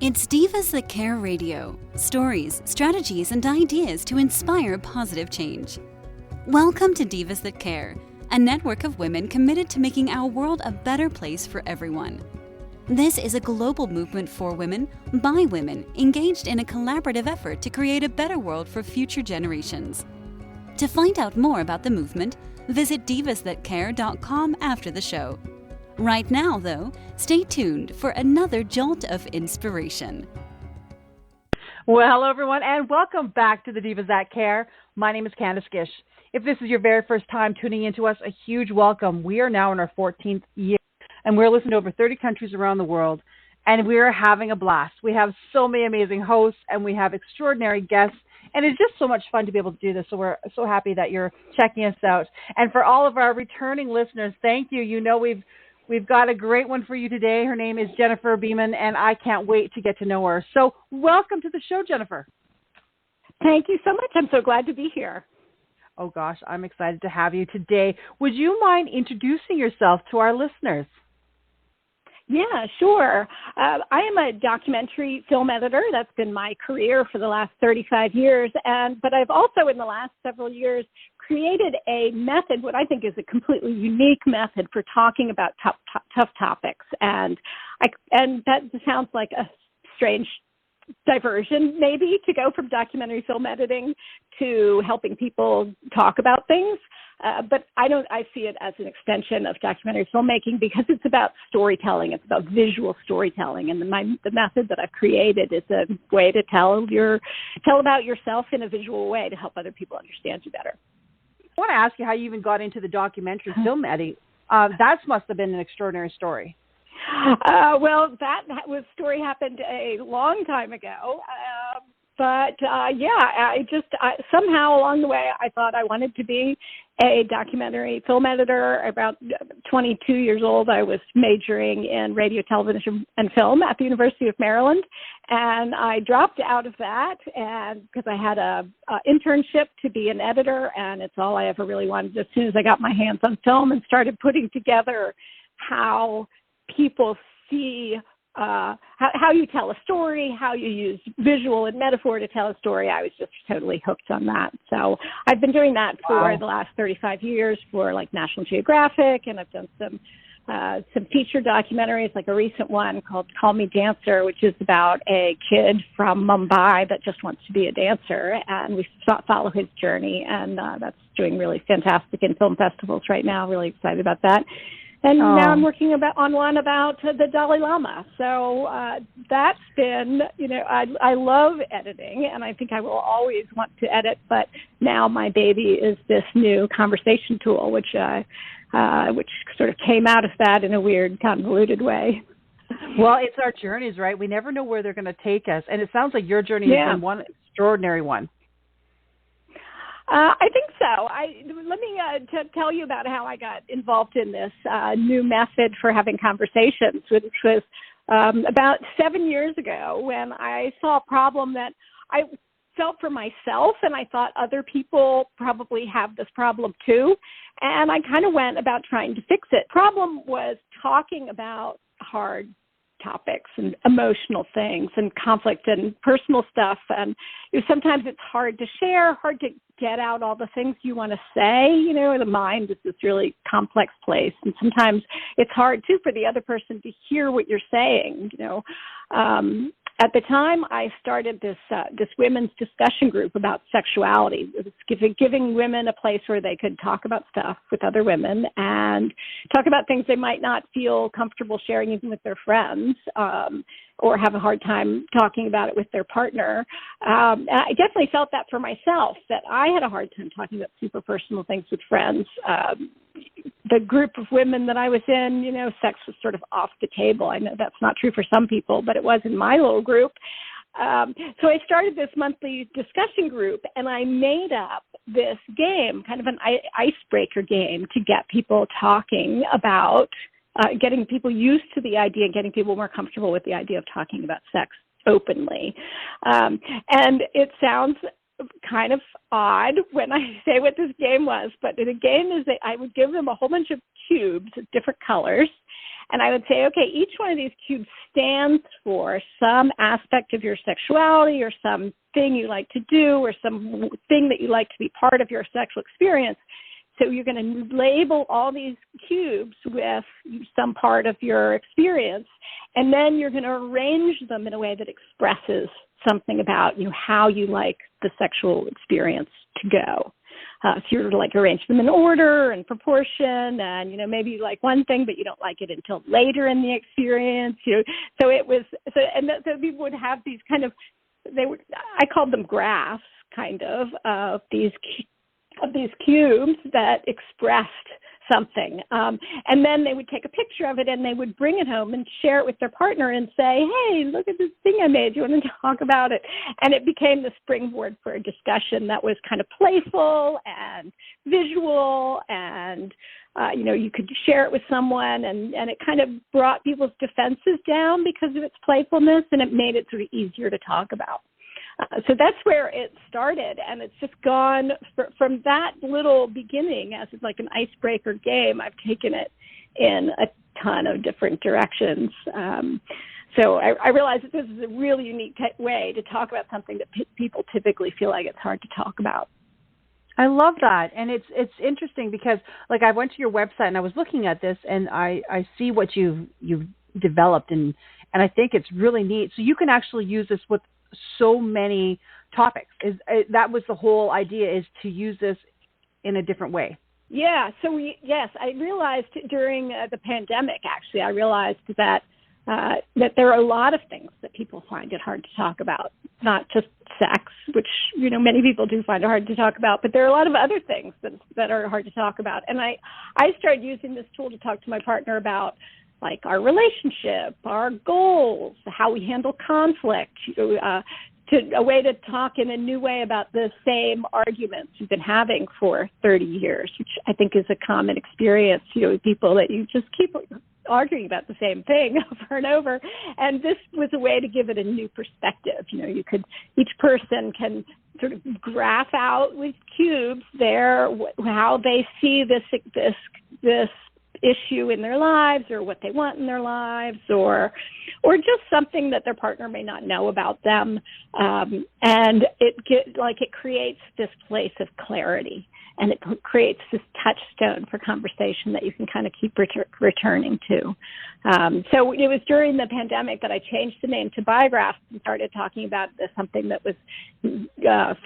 It's Divas That Care Radio. Stories, strategies, and ideas to inspire positive change. Welcome to Divas That Care, a network of women committed to making our world a better place for everyone. This is a global movement for women, by women, engaged in a collaborative effort to create a better world for future generations. To find out more about the movement, visit divasthatcare.com after the show. Right now, though, stay tuned for another jolt of inspiration. Well, hello, everyone, and welcome back to the Divas That Care. My name is Candace Gish. If this is your very first time tuning into us, a huge welcome. We are now in our 14th year, and we're listening to over 30 countries around the world, and we are having a blast. We have so many amazing hosts, and we have extraordinary guests, and it's just so much fun to be able to do this, so we're so happy that you're checking us out. And for all of our returning listeners, thank you. You know We've got a great one for you today. Her name is Jennifer Beeman, and I can't wait to get to know her. So welcome to the show, Jennifer. Thank you so much. I'm so glad to be here. Oh, gosh, I'm excited to have you today. Would you mind introducing yourself to our listeners? Yeah, sure. I am a documentary film editor. That's been my career for the last 35 years. But I've also, in the last several years, created a method, what I think is a completely unique method for talking about tough topics. And that sounds like a strange diversion, maybe, to go from documentary film editing to helping people talk about things. But I see it as an extension of documentary filmmaking because it's about storytelling. It's about visual storytelling. And the method that I've created is a way to tell about yourself in a visual way to help other people understand you better. I want to ask you how you even got into the documentary film editing. That must have been an extraordinary story. Well, that story happened a long time ago. Somehow along the way, I thought I wanted to be a documentary film editor. About 22 years old, I was majoring in radio, television, and film at the University of Maryland. And I dropped out of that because I had a internship to be an editor, and it's all I ever really wanted. As soon as I got my hands on film and started putting together how people see how you tell a story, how you use visual and metaphor to tell a story, I was just totally hooked on that. So I've been doing that for the last 35 years for like National Geographic, and I've done some feature documentaries, like a recent one called Call Me Dancer, which is about a kid from Mumbai that just wants to be a dancer, and we follow his journey, and that's doing really fantastic in film festivals right now. Really excited about that. And now I'm working on one about the Dalai Lama. So that's been, I love editing, and I think I will always want to edit. But now my baby is this new conversation tool, which sort of came out of that in a weird, convoluted way. Well, it's our journeys, right? We never know where they're going to take us. And it sounds like your journey has been one extraordinary one. I think so. Let me tell you about how I got involved in this new method for having conversations, which was about 7 years ago when I saw a problem that I felt for myself, and I thought other people probably have this problem too. And I kind of went about trying to fix it. Problem was talking about hard topics and emotional things and conflict and personal stuff. And sometimes it's hard to share, hard to get out all the things you want to say. The mind is this really complex place. And sometimes it's hard, too, for the other person to hear what you're saying. At the time, I started this women's discussion group about sexuality. It was giving women a place where they could talk about stuff with other women and talk about things they might not feel comfortable sharing even with their friends, or have a hard time talking about it with their partner. I definitely felt that for myself, that I had a hard time talking about super personal things with friends. The group of women that I was in, sex was sort of off the table. I know that's not true for some people, but it was in my little group. So I started this monthly discussion group, and I made up this game, kind of an icebreaker game, to get people talking about getting people used to the idea, getting people more comfortable with the idea of talking about sex openly. And it sounds kind of odd when I say what this game was, but the game is that I would give them a whole bunch of cubes of different colors, And I would say, okay, each one of these cubes stands for some aspect of your sexuality or some thing you like to do or some thing that you like to be part of your sexual experience. So you're going to label all these cubes with some part of your experience, and then you're going to arrange them in a way that expresses something about how you like the sexual experience to go. So you're like arrange them in order and proportion, and maybe you like one thing, but you don't like it until later in the experience. So it was so people would have these kind of I called them graphs, kind of these cubes that expressed something. And then they would take a picture of it and they would bring it home and share it with their partner and say, hey, look at this thing I made. Do you want to talk about it? And it became the springboard for a discussion that was kind of playful and visual, and you could share it with someone, and it kind of brought people's defenses down because of its playfulness, and it made it sort of easier to talk about. So that's where it started, and it's just gone from that little beginning as like an icebreaker game. I've taken it in a ton of different directions. So I realize that this is a really unique way to talk about something that people typically feel like it's hard to talk about. I love that. And it's interesting because, like, I went to your website and I was looking at this, and I see what you've developed, and I think it's really neat. So you can actually use this with so many topics. That was the whole idea, is to use this in a different way. Yeah. So I realized during the pandemic, actually, I realized that there are a lot of things that people find it hard to talk about, not just sex, which, many people do find it hard to talk about, but there are a lot of other things that are hard to talk about. And I started using this tool to talk to my partner about, like, our relationship, our goals, how we handle conflict, a way to talk in a new way about the same arguments you've been having for 30 years, which I think is a common experience, with people that you just keep arguing about the same thing over and over. And this was a way to give it a new perspective. Each person can sort of graph out with cubes how they see this issue in their lives, or what they want in their lives, or just something that their partner may not know about them, and it creates this place of clarity, and it creates this touchstone for conversation that you can kind of keep returning to. So it was during the pandemic that I changed the name to Biograph and started talking about something that was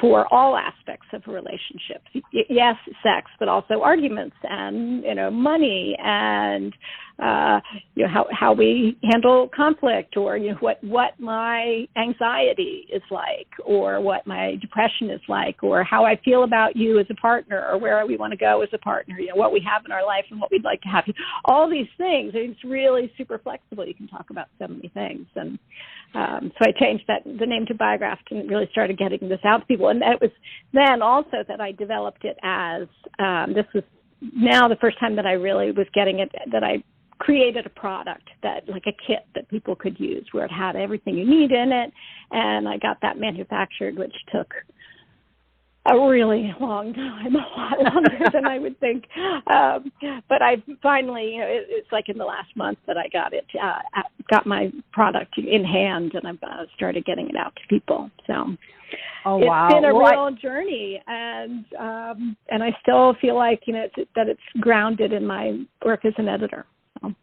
for all aspects of relationships. Yes, sex, but also arguments and money and how we handle conflict, or what my anxiety is like, or what my depression is like, or how I feel about you as a partner, or where we want to go as a partner, what we have in our life and what we'd like to have. All these things, it's really super flexible. You can talk about so many things. And so I changed the name to Biograph and really started getting this out to people. And it was then also that I developed it as, this was now the first time that I really was getting it, that I created a product like a kit that people could use, where it had everything you need in it. And I got that manufactured, which took a really long time, a lot longer than I would think. But I finally, it's like in the last month that I got my product in hand, and I've started getting it out to people. So it's been a real journey, and I still feel like, that it's grounded in my work as an editor. So.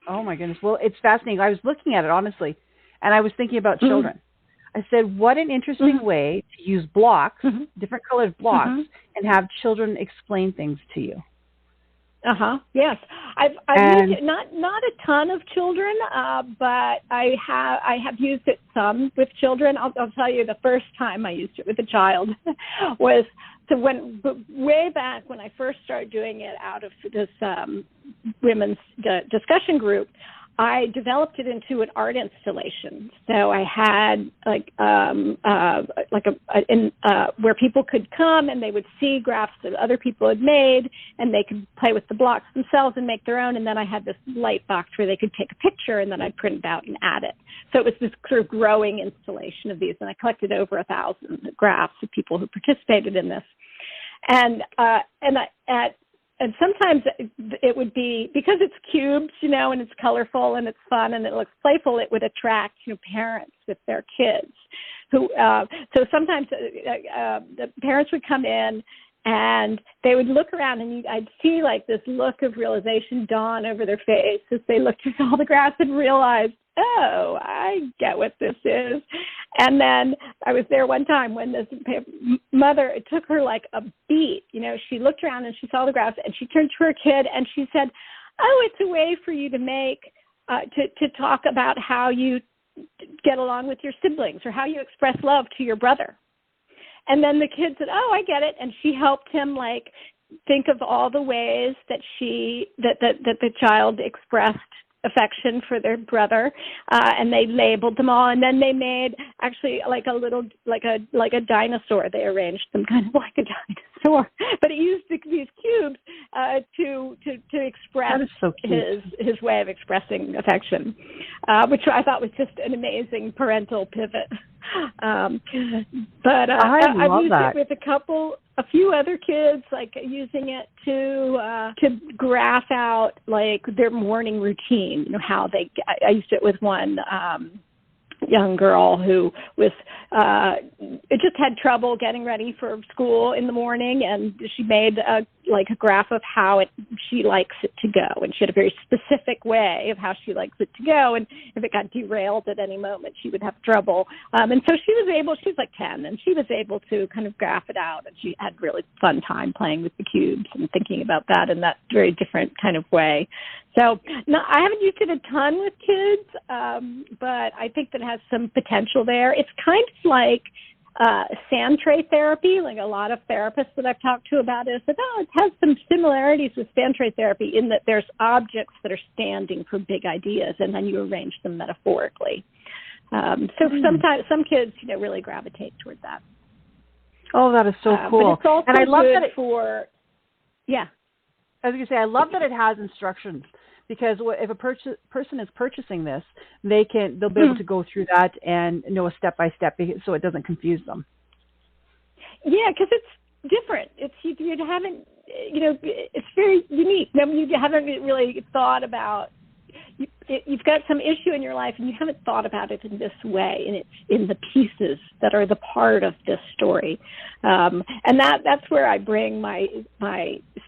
Oh my goodness. Well, it's fascinating. I was looking at it, honestly, and I was thinking about children. I said, what an interesting way to use blocks, different colored blocks, and have children explain things to you. Yes, I've used it, not a ton of children, but I have used it some with children. I'll tell you, the first time I used it with a child was way back when I first started doing it out of this women's discussion group. I developed it into an art installation. So I had where people could come and they would see graphs that other people had made, and they could play with the blocks themselves and make their own. And then I had this light box where they could take a picture, and then I'd print it out and add it. So it was this sort of growing installation of these, and I collected over 1,000 graphs of people who participated in this. And and sometimes it would be, because it's cubes, and it's colorful and it's fun and it looks playful, it would attract, parents with their kids who, so sometimes the parents would come in and they would look around and I'd see like this look of realization dawn over their face as they looked at all the graphs and realized, oh, I get what this is. And then I was there one time when this mother, it took her like a beat. She looked around and she saw the graphs and she turned to her kid and she said, oh, it's a way for you to make, to talk about how you get along with your siblings or how you express love to your brother. And then the kid said, oh, I get it. And she helped him like think of all the ways that that the child expressed affection for their brother, and they labeled them all, and then they made actually like a little like a dinosaur. They arranged them kind of like a dinosaur, but it used these cubes to express his way of expressing affection, which I thought was just an amazing parental pivot. But I've used it with a few other kids, like using it to graph out like their morning routine. How I used it with one young girl who was just had trouble getting ready for school in the morning, and she made a graph of how she likes it to go, and she had a very specific way of how she likes it to go, and if it got derailed at any moment she would have trouble, and so she's like 10, and she was able to kind of graph it out, and she had really fun time playing with the cubes and thinking about that in that very different kind of way. So no, I haven't used it a ton with kids, but I think that has some potential there. It's kind of like sand tray therapy, like a lot of therapists that I've talked to about it said, it has some similarities with sand tray therapy in that there's objects that are standing for big ideas, and then you arrange them metaphorically. So sometimes some kids, really gravitate toward that. Oh, that is so cool. But it's also and I love good that I was going to say, I love that it has instructions, because if a person is purchasing this, they'll be able to go through that and know a step-by-step, so it doesn't confuse them. Yeah, because it's different. You haven't, it's very unique. You haven't really thought about, you've got some issue in your life and you haven't thought about it in this way, and it's in the pieces that are the part of this story. And that's where I bring my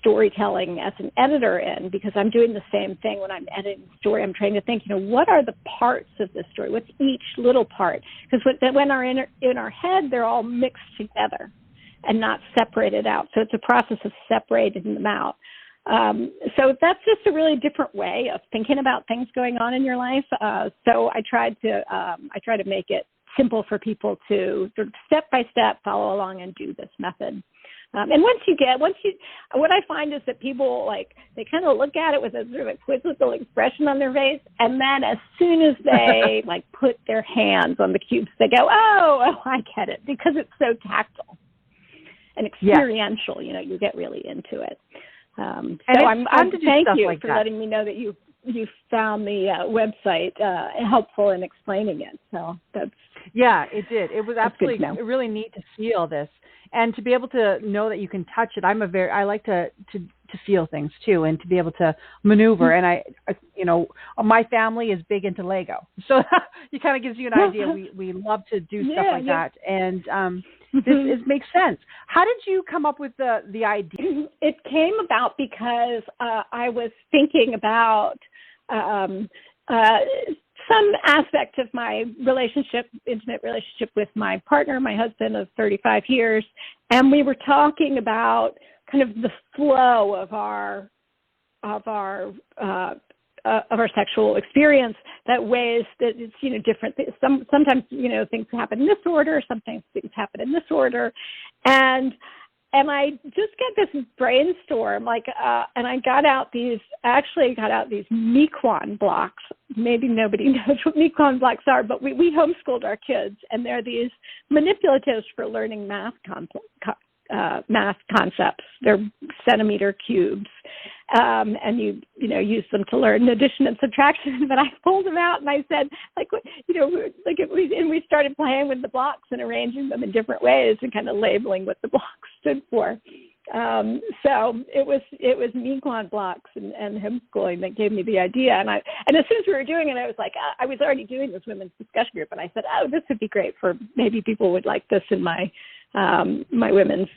storytelling as an editor in, because I'm doing the same thing when I'm editing the story. I'm trying to think, what are the parts of this story? What's each little part? Because when in our head, they're all mixed together and not separated out. So it's a process of separating them out. So that's just a really different way of thinking about things going on in your life. So I try to make it simple for people to sort of step by step follow along and do this method. And what I find is that people they kind of look at it with a sort of a quizzical expression on their face, and then as soon as they put their hands on the cubes, they go, oh, I get it, because it's so tactile and experiential. Yes. You get really into it. So thank you for letting me know that you found the website helpful in explaining it. So it did. It was absolutely really neat to see all this, and to be able to know that you can touch it. I like to feel things too, and to be able to maneuver. Mm-hmm. And my family is big into Lego, so it kind of gives you an idea. We love to do stuff like that, and this makes sense. How did you come up with the idea? It came about because I was thinking about some aspect of my intimate relationship with my partner, my husband of 35 years, and we were talking about kind of the flow of our sexual experience, that ways that it's different. Sometimes things happen in this order, sometimes things happen in this order, and I just get this brainstorm, and I got out these Mequon blocks. Maybe nobody knows what Mequon blocks are, but we homeschooled our kids, and they're these manipulatives for learning math concepts. They're centimeter cubes, and you use them to learn addition and subtraction. But I pulled them out and I said, and we started playing with the blocks and arranging them in different ways and kind of labeling what the blocks stood for. So it was Miquon blocks and homeschooling that gave me the idea. And as soon as we were doing it, I was like, I was already doing this women's discussion group, and I said, oh, this would be great for maybe people would like this in my women's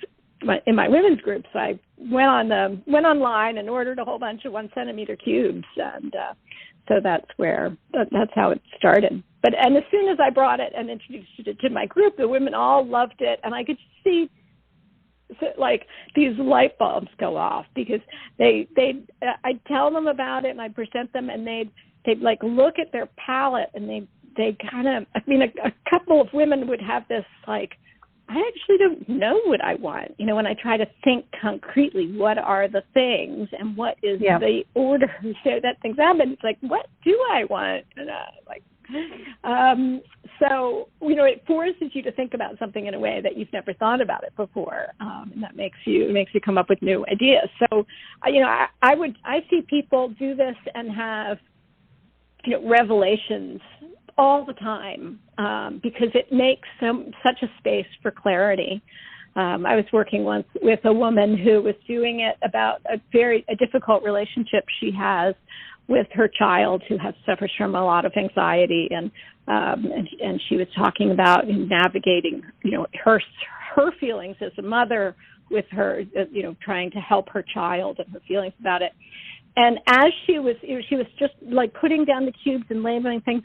group. So I went online and ordered a whole bunch of 1 centimeter cubes, and so that's how it started. And as soon as I brought it and introduced it to my group, the women all loved it, and I could see like these light bulbs go off, because I'd tell them about it and I'd present them, and they'd like look at their palette, and they kind of, a couple of women would have this like, I actually don't know what I want. When I try to think concretely, what are the things and what is the order that things happen? It's like, what do I want? And so, it forces you to think about something in a way that you've never thought about it before. And that makes you come up with new ideas. So, I see people do this and have, revelations all the time, because it makes such a space for clarity. I was working once with a woman who was doing it about a difficult relationship she has with her child, who suffers from a lot of anxiety, and she was talking about navigating, her feelings as a mother with her, trying to help her child and her feelings about it. And as she was just like putting down the cubes and labeling things,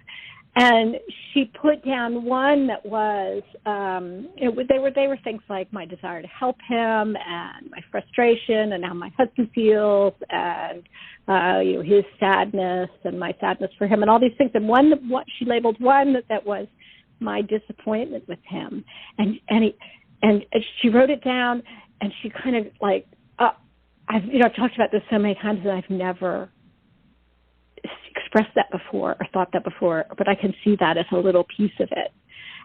and she put down one that was, they were things like my desire to help him, and my frustration, and how my husband feels, and his sadness, and my sadness for him, and all these things. And what she labeled one that was my disappointment with him, and she wrote it down, and she kind of like, I've talked about this so many times, and I've never expressed that before or thought that before, but I can see that as a little piece of it.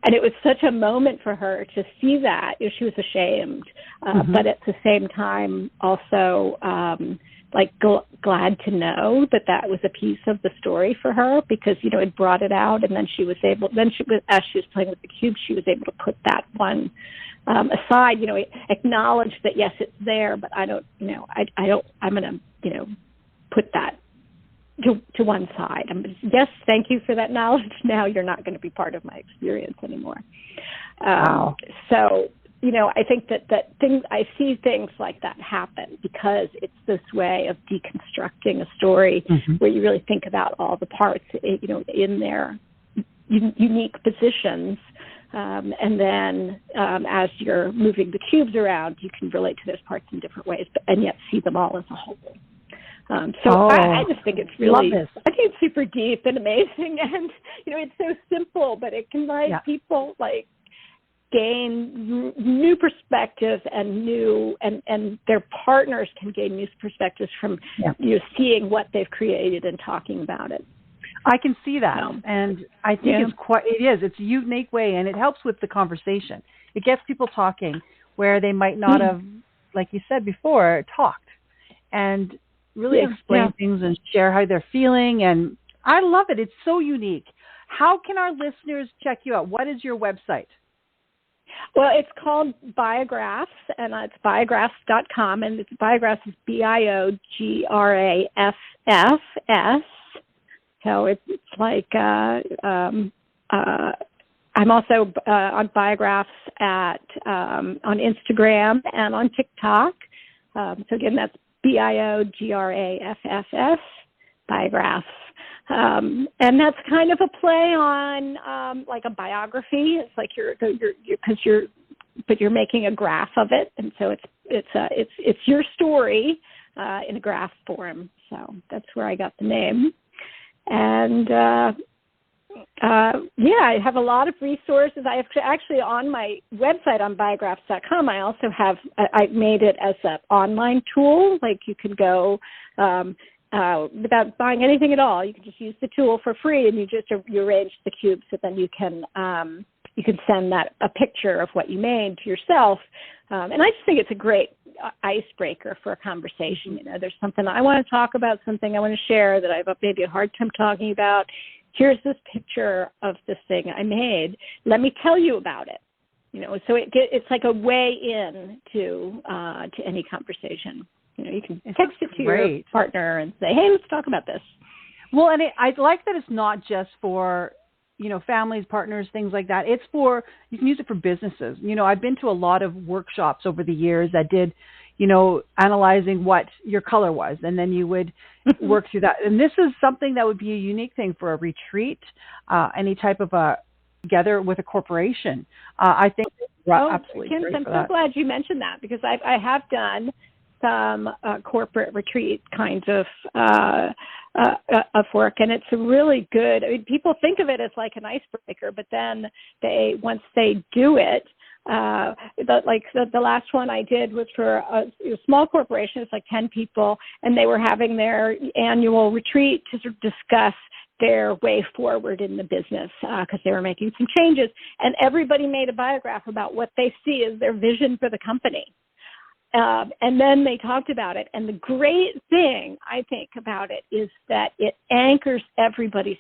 And it was such a moment for her to see that. She was ashamed, but at the same time also glad to know that was a piece of the story for her, because it brought it out, and then as she was playing with the cube, she was able to put that one aside, acknowledge that yes, it's there, but I'm going to put that to one side. Yes, thank you for that knowledge. Now you're not going to be part of my experience anymore. Wow. So, I think that I see things like that happen because it's this way of deconstructing a story where you really think about all the parts, in their unique positions. And then as you're moving the cubes around, you can relate to those parts in different ways, and yet see them all as a whole. I just think it's really, I think it's super deep and amazing, and it's so simple, but it can people gain new perspectives, and their partners can gain new perspectives from seeing what they've created and talking about it. I can see that, and I think it's a unique way, and it helps with the conversation. It gets people talking where they might not have, like you said before, talked, and really explain things and share how they're feeling. And I love it. It's so unique. How can our listeners check you out? What is your website? Well, it's called Biographs, and it's biographs.com, and it's Biographs is BIOGRAFFS. So it's like, I'm also on Biographs on Instagram and on TikTok. So again, that's BIOGRAFFS, Biographs. And that's kind of a play on like a biography. It's like but you're making a graph of it, and so it's your story in a graph form. So that's where I got the name. And I have a lot of resources. I have actually on my website on biographs.com, I also have, I made it as an online tool. Like you can go without buying anything at all. You can just use the tool for free, and you arrange the cubes, so then you can send a picture of what you made to yourself. And I just think it's a great icebreaker for a conversation. There's something I want to talk about, something I want to share that I have maybe a hard time talking about. Here's this picture of this thing I made. Let me tell you about it. So it's like a way in to any conversation. You can text it to your partner and say, hey, let's talk about this. Well, and I like that it's not just for, families, partners, things like that. It's you can use it for businesses. I've been to a lot of workshops over the years that did, analyzing what your color was, and then you would work through that. And this is something that would be a unique thing for a retreat, any type of together with a corporation. I think absolutely Kim, great I'm for so that. glad you mentioned that, because I have done some corporate retreat kinds of work, and it's really good. I mean, people think of it as like an icebreaker, but then once they do it, the last one I did was for a small corporation. It's like 10 people, and they were having their annual retreat to sort of discuss their way forward in the business because they were making some changes, and everybody made a biograph about what they see as their vision for the company. And then they talked about it. And the great thing, I think, about it is that it anchors everybody's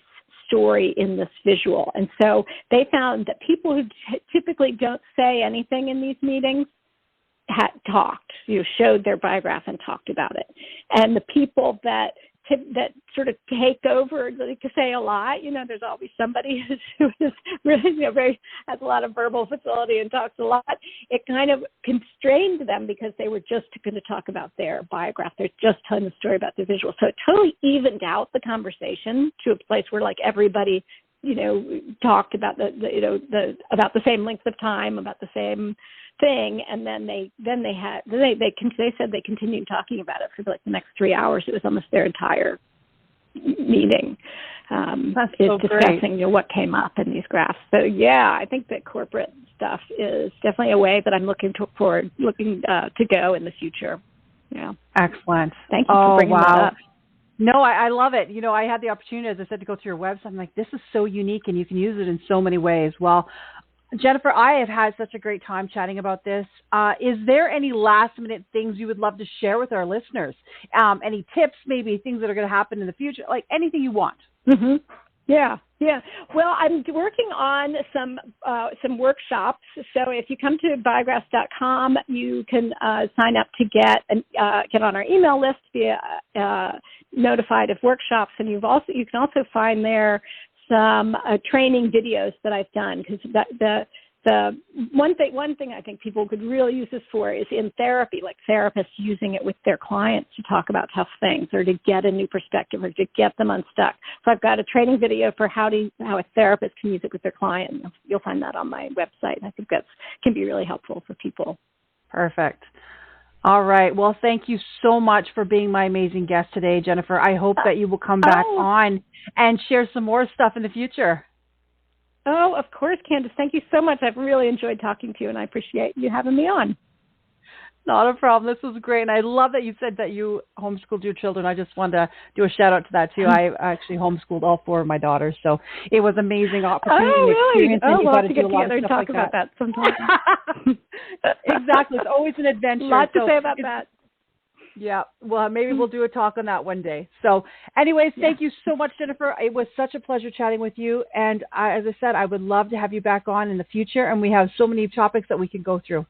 story in this visual. And so they found that people who typically don't say anything in these meetings had talked, showed their biograph and talked about it. And the people that sort of take over, they can say a lot. There's always somebody who is really, has a lot of verbal facility and talks a lot. It kind of constrained them because they were just going to talk about their biograph. They're just telling the story about the visual. So it totally evened out the conversation to a place where like everybody, talked about about the same length of time, about the same thing, and then they said they continued talking about it for like the next 3 hours. It was almost their entire meeting. Discussing what came up in these graphs. So yeah, I think that corporate stuff is definitely a way that I'm looking to go in the future. Yeah, excellent. Thank you for bringing that up. No, I love it. I had the opportunity, as I said, to go through your website. I'm like, this is so unique, and you can use it in so many ways. Well, Jennifer, I have had such a great time chatting about this. Is there any last-minute things you would love to share with our listeners? Any tips, maybe things that are going to happen in the future, like anything you want? Mm-hmm. Yeah. Well, I'm working on some workshops. So if you come to biographs.com, you can sign up to get on our email list, be notified of workshops, and you can also find there some training videos that I've done, because the one thing I think people could really use this for is in therapy, like therapists using it with their clients to talk about tough things or to get a new perspective or to get them unstuck. So I've got a training video for how a therapist can use it with their client. You'll find that on my website. I think that can be really helpful for people. Perfect. All right. Well, thank you so much for being my amazing guest today, Jennifer. I hope that you will come back on and share some more stuff in the future. Oh, of course, Candace. Thank you so much. I've really enjoyed talking to you, and I appreciate you having me on. Not a problem. This was great. And I love that you said that you homeschooled your children. I just wanted to do a shout out to that too. I actually homeschooled all 4 of my daughters. So it was an amazing opportunity. Oh, really? We'll have to get together and talk about that sometime. Exactly. It's always an adventure. Lots to say about that. Yeah. Well, maybe we'll do a talk on that one day. So anyways, thank you so much, Jennifer. It was such a pleasure chatting with you. And as I said, I would love to have you back on in the future. And we have so many topics that we can go through.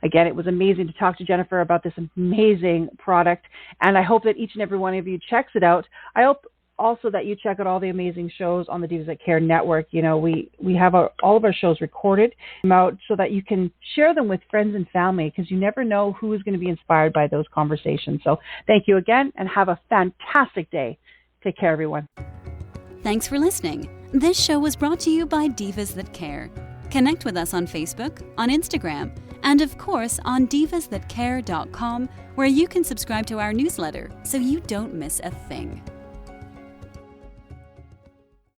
Again, it was amazing to talk to Jennifer about this amazing product, and I hope that each and every one of you checks it out. I hope also that you check out all the amazing shows on the Divas That Care network. We have all of our shows recorded out so that you can share them with friends and family, because you never know who is going to be inspired by those conversations. So thank you again, and have a fantastic day. Take care, everyone. Thanks for listening. This show was brought to you by Divas That Care. Connect with us on Facebook, on Instagram, and of course on divasthatcare.com, where you can subscribe to our newsletter so you don't miss a thing.